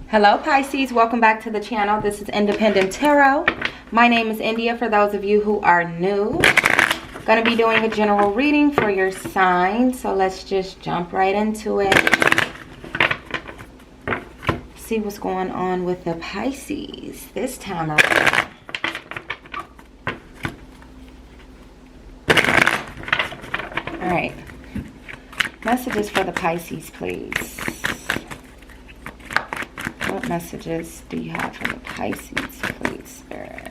Hello Pisces, welcome back to the channel. This is Independent Tarot. My name is India for those of you who are new. Going to be doing a general reading for your sign, so let's just jump right into it. See what's going on with the Pisces this time around. All right, messages for the Pisces, please. What messages do you have for the Pisces, please, Spirit?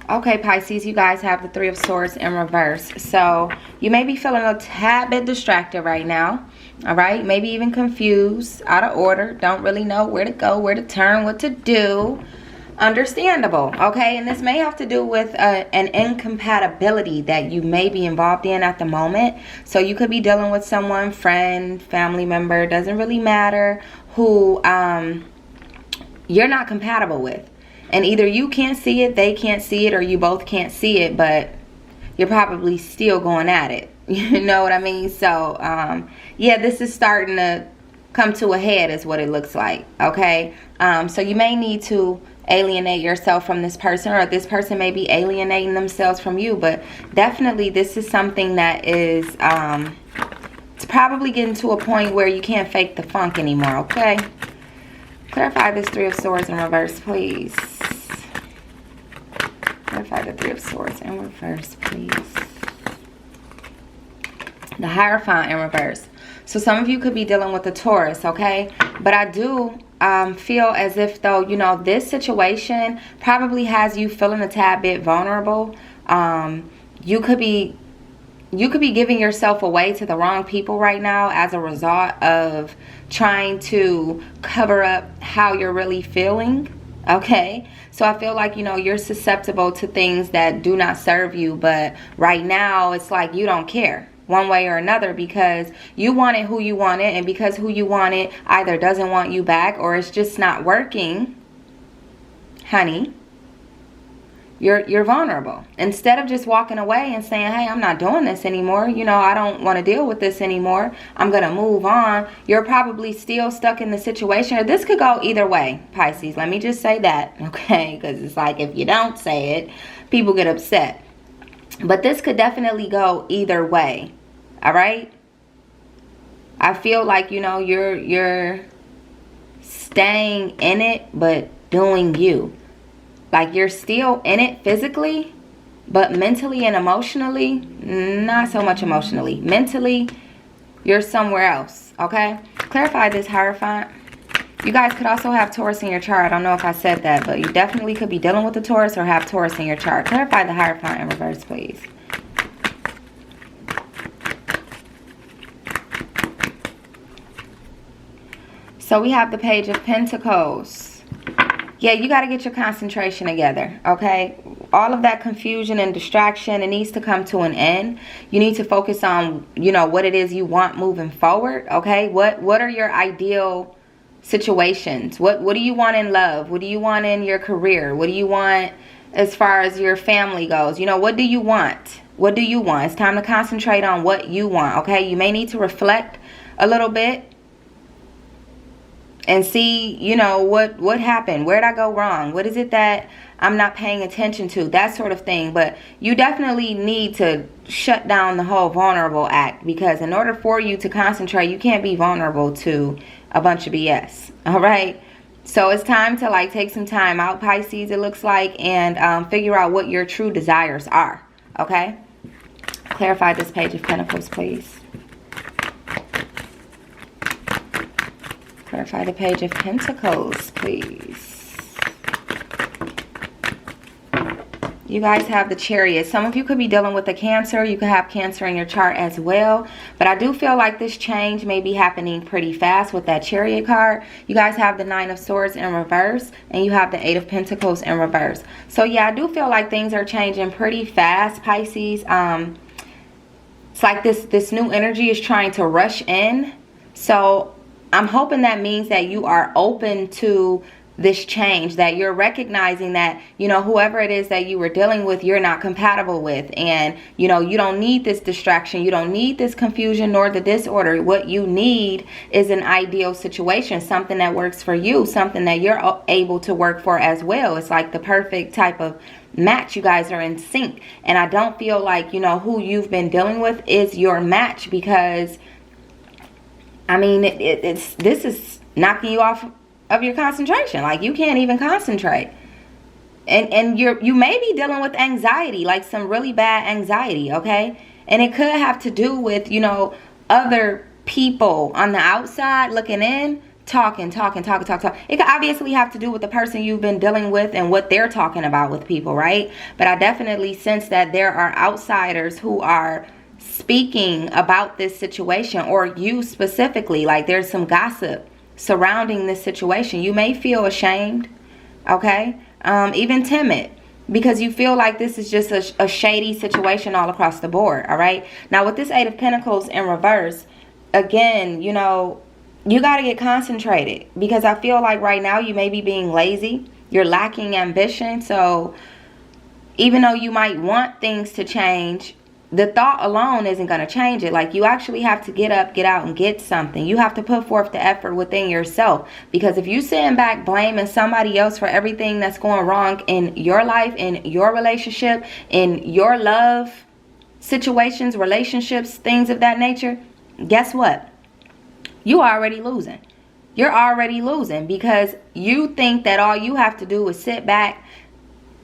Okay, Pisces, you guys have the Three of Swords in reverse. So you may be feeling a tad bit distracted right now. All right, maybe even confused, out of order, don't really know where to go, where to turn, what to do. Understandable, okay? And this may have to do with an incompatibility that you may be involved in at the moment. So you could be dealing with someone, friend, family member, doesn't really matter, who you're not compatible with. And either you can't see it, they can't see it, or you both can't see it, but you're probably still going at it. You know what I mean? So, yeah, this is starting to come to a head is what it looks like, okay? So you may need to alienate yourself from this person, or this person may be alienating themselves from you, but definitely this is something that is it's probably getting to a point where you can't fake the funk anymore, okay? Clarify this Three of Swords in reverse, please. Clarify the Three of Swords in reverse, please. The Hierophant in reverse. So some of you could be dealing with a Taurus, okay? But I do feel as if, though, you know, this situation probably has you feeling a tad bit vulnerable. You could be giving yourself away to the wrong people right now as a result of trying to cover up how you're really feeling, okay? So I feel like, you know, you're susceptible to things that do not serve you, but right now it's like you don't care one way or another, because you wanted who you wanted, and because who you wanted either doesn't want you back or it's just not working, honey, you're vulnerable. Instead of just walking away and saying, hey, I'm not doing this anymore, you know, I don't want to deal with this anymore, I'm gonna move on, you're probably still stuck in the situation. Or this could go either way, Pisces. Let me just say that, okay? Because it's like, if you don't say it, people get upset. But this could definitely go either way. All right? I feel like, you know, you're staying in it, but doing you. Like you're still in it physically, but mentally and emotionally, not so much emotionally. Mentally, you're somewhere else. Okay? Clarify this, Hierophant. You guys could also have Taurus in your chart. I don't know if I said that, but you definitely could be dealing with the Taurus or have Taurus in your chart. Clarify the Hierophant in reverse, please. So we have the Page of Pentacles. Yeah, you got to get your concentration together, okay? All of that confusion and distraction, it needs to come to an end. You need to focus on, you know, what it is you want moving forward, okay? What are your ideal situations? What do you want in love? What do you want in your career? What do you want as far as your family goes? You know, what do you want? What do you want? It's time to concentrate on what you want, okay? You may need to reflect a little bit and see, you know, what happened? Where'd I go wrong? What is it that I'm not paying attention to? That sort of thing. But you definitely need to shut down the whole vulnerable act, because in order for you to concentrate, you can't be vulnerable to a bunch of BS. All right? So it's time to like take some time out, Pisces, it looks like, and figure out what your true desires are. Okay? Clarify this Page of Pentacles, please. Clarify the Page of Pentacles, please. You guys have the Chariot. Some of you could be dealing with a Cancer. You could have Cancer in your chart as well. But I do feel like this change may be happening pretty fast with that Chariot card. You guys have the Nine of Swords in reverse, and you have the Eight of Pentacles in reverse. So yeah, I do feel like things are changing pretty fast, Pisces. It's like this new energy is trying to rush in. So I'm hoping that means that you are open to this change, that you're recognizing that, you know, whoever it is that you were dealing with, you're not compatible with. And, you know, you don't need this distraction. You don't need this confusion nor the disorder. What you need is an ideal situation, something that works for you, something that you're able to work for as well. It's like the perfect type of match. You guys are in sync. And I don't feel like, you know, who you've been dealing with is your match, because, I mean, this is knocking you off of your concentration. Like, you can't even concentrate, and you may be dealing with anxiety, like some really bad anxiety, okay? And it could have to do with, you know, other people on the outside looking in, talking. It could obviously have to do with the person you've been dealing with and what they're talking about with people, right? But I definitely sense that there are outsiders who are speaking about this situation, or you specifically. Like, there's some gossip surrounding this situation. You may feel ashamed, okay, even timid, because you feel like this is just a shady situation all across the board. All right, now with this Eight of Pentacles in reverse, again, you know, you got to get concentrated, because I feel like right now you may be being lazy. You're lacking ambition. So even though you might want things to change, the thought alone isn't going to change it. Like, you actually have to get up, get out, and get something. You have to put forth the effort within yourself. Because if you sitting back blaming somebody else for everything that's going wrong in your life, in your relationship, in your love situations, relationships, things of that nature, guess what? You already losing. You're already losing, because you think that all you have to do is sit back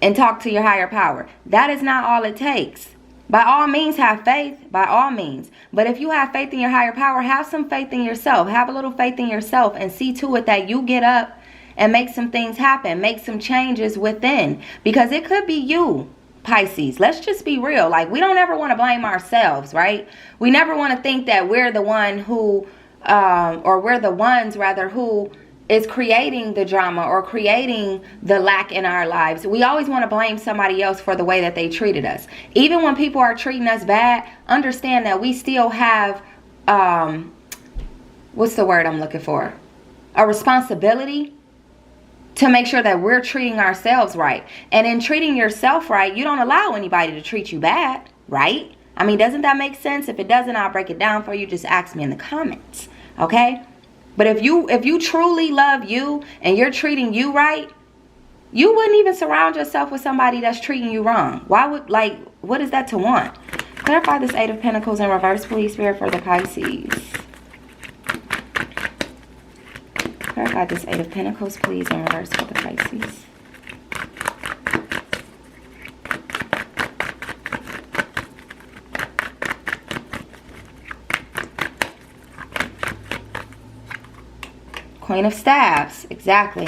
and talk to your higher power. That is not all it takes. By all means, have faith, by all means. But if you have faith in your higher power, have some faith in yourself. Have a little faith in yourself, and see to it that you get up and make some things happen. Make some changes within. Because it could be you, Pisces. Let's just be real. Like, we don't ever want to blame ourselves, right? We never want to think that we're the one who, or we're the ones rather, who is creating the drama or creating the lack in our lives. We always want to blame somebody else for the way that they treated us. Even when people are treating us bad, understand that we still have, what's the word I'm looking for? A responsibility to make sure that we're treating ourselves right. And in treating yourself right, you don't allow anybody to treat you bad, right? I mean, doesn't that make sense? If it doesn't, I'll break it down for you. Just ask me in the comments, okay? But if you truly love you and you're treating you right, you wouldn't even surround yourself with somebody that's treating you wrong. Why would, like, what is that to want? Clarify this Eight of Pentacles in reverse, please, Spirit, for the Pisces. Clarify this Eight of Pentacles, please, in reverse for the Pisces. Queen of Staffs, exactly.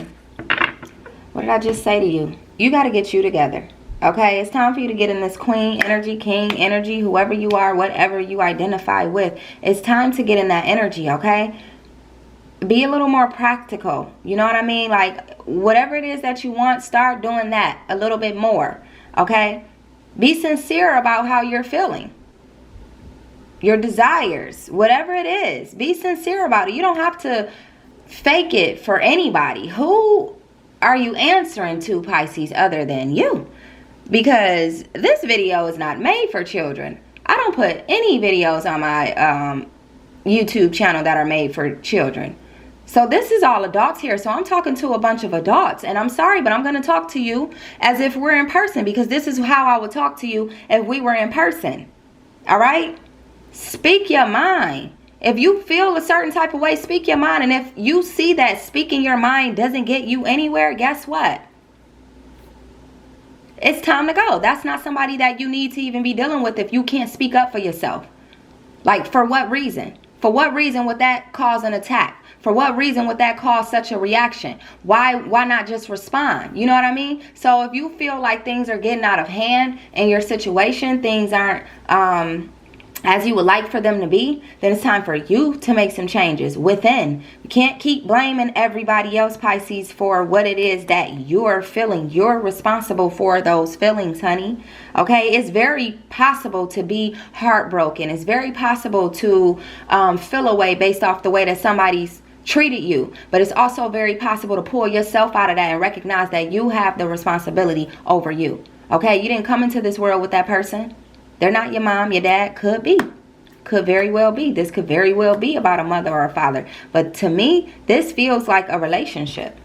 What did I just say to you? You got to get you together, okay? It's time for you to get in this queen energy, king energy, whoever you are, whatever you identify with. It's time to get in that energy, okay? Be a little more practical, you know what I mean? Like, whatever it is that you want, start doing that a little bit more, okay? Be sincere about how you're feeling. Your desires, whatever it is, be sincere about it. You don't have to fake it for anybody. Who are you answering to, Pisces, other than you? Because this video is not made for children. I don't put any videos on my YouTube channel that are made for children. So this is all adults here. So I'm talking to a bunch of adults. And I'm sorry, but I'm going to talk to you as if we're in person, because this is how I would talk to you if we were in person. All right? Speak your mind. If you feel a certain type of way, speak your mind. And if you see that speaking your mind doesn't get you anywhere, guess what? It's time to go. That's not somebody that you need to even be dealing with if you can't speak up for yourself. Like, for what reason? For what reason would that cause an attack? For what reason would that cause such a reaction? Why not just respond? You know what I mean? So if you feel like things are getting out of hand in your situation, things aren't as you would like for them to be, then it's time for you to make some changes within. You can't keep blaming everybody else, Pisces, for what it is that you're feeling. You're responsible for those feelings, honey. Okay? It's very possible to be heartbroken. It's very possible to feel away based off the way that somebody's treated you. But it's also very possible to pull yourself out of that and recognize that you have the responsibility over you. Okay, you didn't come into this world with that person. They're not your mom, your dad. Could be. Could very well be. This could very well be about a mother or a father. But to me, this feels like a relationship.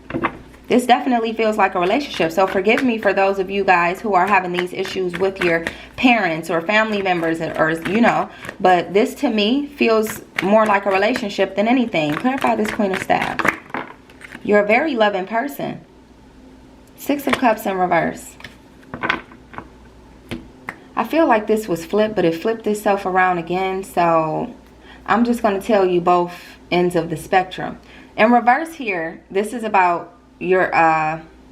This definitely feels like a relationship. So forgive me for those of you guys who are having these issues with your parents or family members, or you know, but this to me feels more like a relationship than anything. Clarify this Queen of Staves. You're a very loving person. 6 of Cups in reverse. I feel like this was flipped, but it flipped itself around again. So I'm just going to tell you both ends of the spectrum. In reverse here, this is about your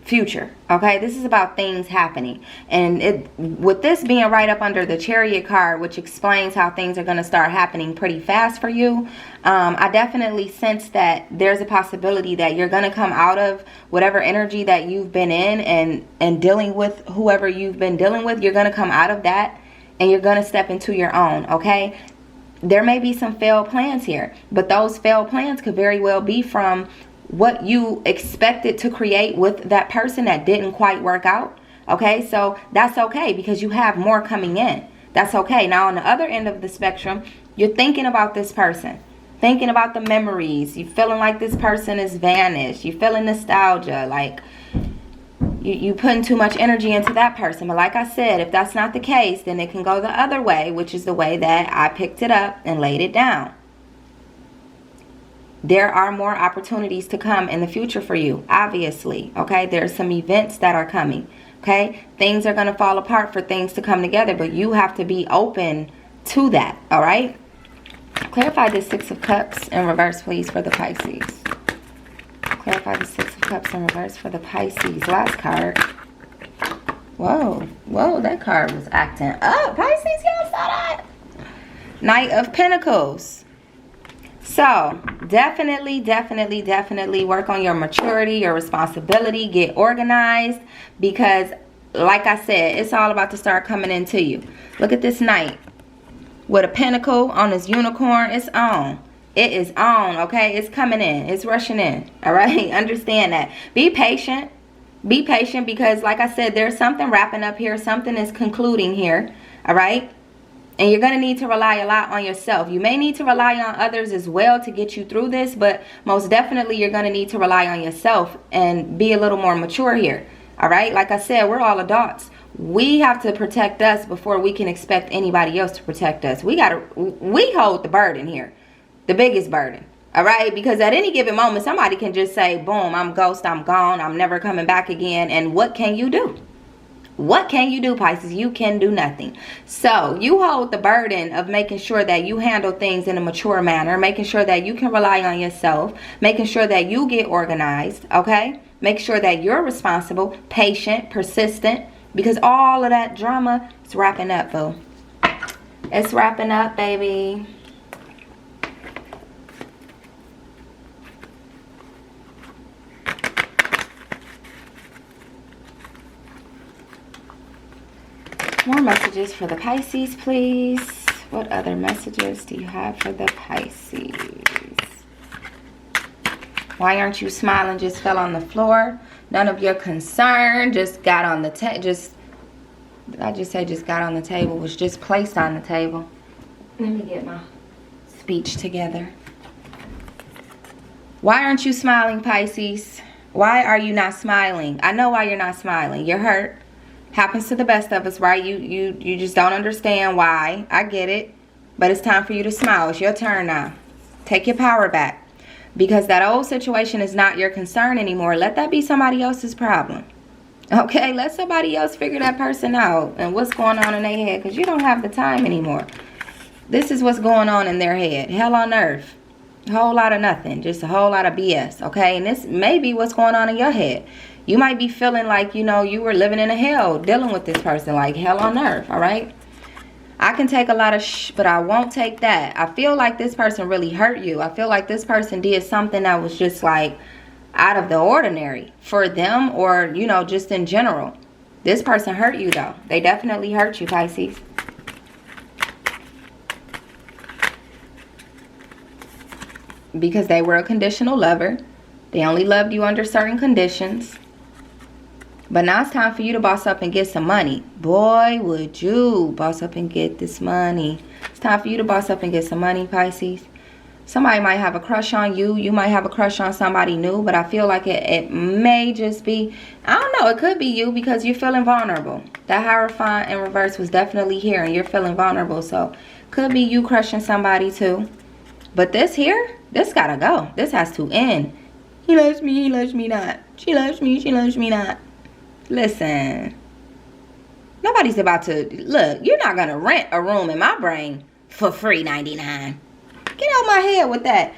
future. Okay, this is about things happening, and with this being right up under the Chariot card, which explains how things are going to start happening pretty fast for you, I definitely sense that there's a possibility that you're going to come out of whatever energy that you've been in and dealing with whoever you've been dealing with. You're going to come out of that and you're going to step into your own. Okay, there may be some failed plans here, but those failed plans could very well be from what you expected to create with that person that didn't quite work out. Okay, so that's okay, because you have more coming in. That's okay. Now on the other end of the spectrum, you're thinking about this person, thinking about the memories. You're feeling like this person is vanished. You're feeling nostalgia, like you putting too much energy into that person. But like I said, if that's not the case, then it can go the other way, which is the way that I picked it up and laid it down. There are more opportunities to come in the future for you, obviously. Okay, there's some events that are coming. Okay, things are going to fall apart for things to come together, but you have to be open to that. All right, clarify the 6 of Cups in reverse, please, for the Pisces. Clarify the 6 of Cups in reverse for the Pisces. Last card. Whoa, that card was acting up. Pisces, y'all saw that? Knight of Pentacles. So definitely work on your maturity, your responsibility, get organized, because like I said, it's all about to start coming into you. Look at this Knight with a pentacle on his unicorn. It's on. It is on. Okay, it's coming in. It's rushing in. All right, understand that. Be patient. Be patient, because like I said, there's something wrapping up here. Something is concluding here. All right. And you're going to need to rely a lot on yourself. You may need to rely on others as well to get you through this, but most definitely you're going to need to rely on yourself and be a little more mature here. All right? Like I said, we're all adults. We have to protect us before we can expect anybody else to protect us. We hold the burden here, the biggest burden. All right? Because at any given moment, somebody can just say, boom, I'm ghost, I'm gone, I'm never coming back again. And what can you do? What can you do, Pisces? You can do nothing. So you hold the burden of making sure that you handle things in a mature manner, making sure that you can rely on yourself, making sure that you get organized, okay? Make sure that you're responsible, patient, persistent, because all of that drama is wrapping up, boo. It's wrapping up, baby. More messages for the Pisces, please. What other messages do you have for the Pisces? Why aren't you smiling? Just fell on the floor. None of your concern. Just got on the table. Just got on the table. Was just placed on the table. Let me get my speech together. Why aren't you smiling, Pisces? Why are you not smiling? I know why you're not smiling. You're hurt. Happens to the best of us, right? You just don't understand why. I get it. But it's time for you to smile. It's your turn now. Take your power back. Because that old situation is not your concern anymore. Let that be somebody else's problem. Okay? Let somebody else figure that person out and what's going on in their head. Because you don't have the time anymore. This is what's going on in their head. Hell on earth. A whole lot of nothing. Just a whole lot of BS. Okay? And this may be what's going on in your head. You might be feeling like, you know, you were living in a hell dealing with this person, like hell on earth, all right? I can take a lot of but I won't take that. I feel like this person really hurt you. I feel like this person did something that was just like out of the ordinary for them, or, you know, just in general. This person hurt you, though. They definitely hurt you, Pisces. because they were a conditional lover. They only loved you under certain conditions. But now it's time for you to boss up and get some money. Boy, would you boss up and get this money. It's time for you to boss up and get some money, Pisces. Somebody might have a crush on you. You might have a crush on somebody new. But I feel like it may just be, I don't know, it could be you because you're feeling vulnerable. That Hierophant in reverse was definitely here and you're feeling vulnerable. So could be you crushing somebody too. But this here, this gotta go. This has to end. He loves me, he loves me not. She loves me, she loves me not. Listen, nobody's about to, look, you're not going to rent a room in my brain for free 99. Get out my head with that.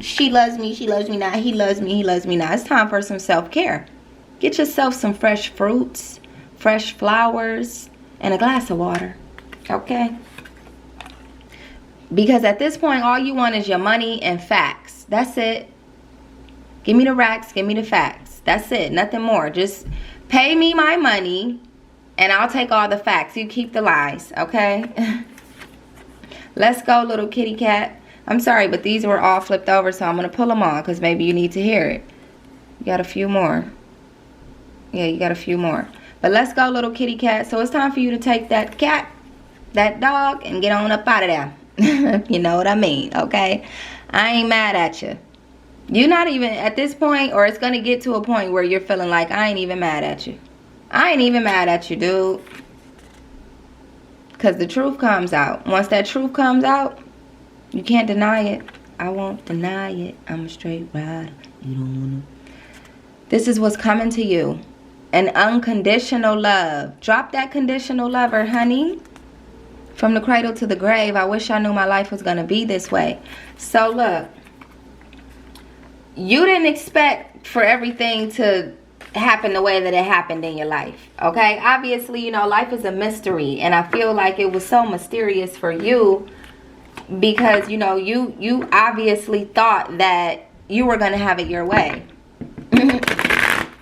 She loves me not. He loves me not. It's time for some self-care. Get yourself some fresh fruits, fresh flowers, and a glass of water. Okay? Because at this point, all you want is your money and facts. That's it. Give me the racks, give me the facts. That's it. Nothing more. Just pay me my money and I'll take all the facts. You keep the lies, okay? Let's go, little kitty cat. I'm sorry, but these were all flipped over, so I'm going to pull them on because maybe you need to hear it. You got a few more. Yeah, you got a few more. But let's go, little kitty cat. So it's time for you to take that cat, that dog, and get on up out of there. You know what I mean, okay? I ain't mad at you. You're not even at this point, or it's going to get to a point where you're feeling like, I ain't even mad at you. I ain't even mad at you, dude. Because the truth comes out. Once that truth comes out, you can't deny it. I won't deny it. I'm a straight rider. You don't want to. This is what's coming to you. An unconditional love. Drop that conditional lover, honey. From the cradle to the grave. I wish I knew my life was going to be this way. So look. You didn't expect for everything to happen the way that it happened in your life, okay? Obviously, you know, life is a mystery, and I feel like it was so mysterious for you because, you know, you obviously thought that you were going to have it your way. Is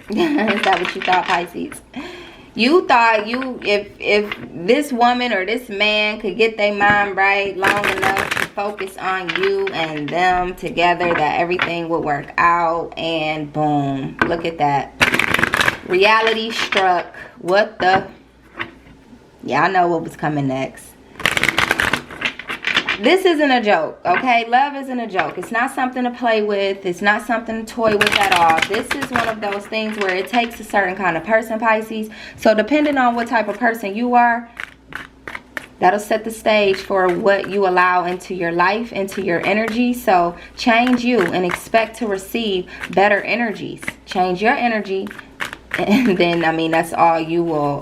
that what you thought, Pisces? You thought if this woman or this man could get their mind right long enough to focus on you and them together, that everything would work out, and boom, look at that. Reality struck. What the? Yeah, I know what was coming next. This isn't a joke, okay? Love isn't a joke. It's not something to play with. It's not something to toy with at all. This is one of those things where it takes a certain kind of person, Pisces. So depending on what type of person you are, that'll set the stage for what you allow into your life, into your energy. So change you and expect to receive better energies. Change your energy, and then, I mean, that's all you will,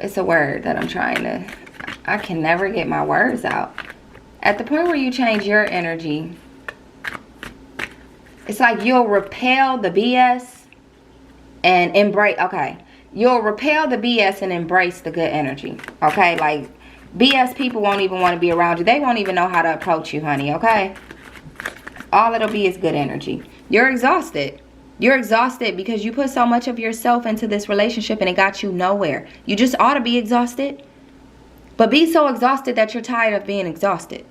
it's a word that I'm trying to, I can never get my words out. At the point where you change your energy, it's like you'll repel the BS and embrace, okay. You'll repel the BS and embrace the good energy, okay? Like, BS people won't even want to be around you. They won't even know how to approach you, honey, okay? All it'll be is good energy. You're exhausted. You're exhausted because you put so much of yourself into this relationship and it got you nowhere. You just ought to be exhausted. But be so exhausted that you're tired of being exhausted.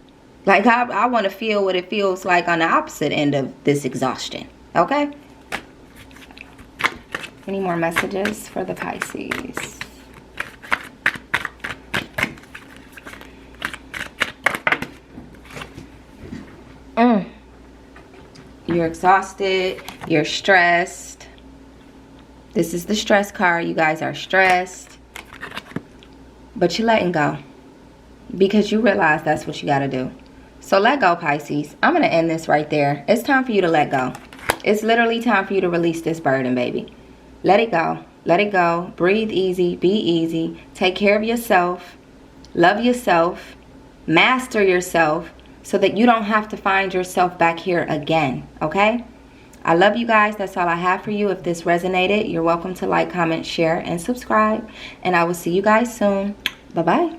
Like, I want to feel what it feels like on the opposite end of this exhaustion. Okay? Any more messages for the Pisces? You're exhausted. You're stressed. This is the stress card. You guys are stressed. But you're letting go. Because you realize that's what you got to do. So let go, Pisces. I'm going to end this right there. It's time for you to let go. It's literally time for you to release this burden, baby. Let it go. Let it go. Breathe easy. Be easy. Take care of yourself. Love yourself. Master yourself so that you don't have to find yourself back here again. Okay? I love you guys. That's all I have for you. If this resonated, you're welcome to like, comment, share, and subscribe. And I will see you guys soon. Bye-bye.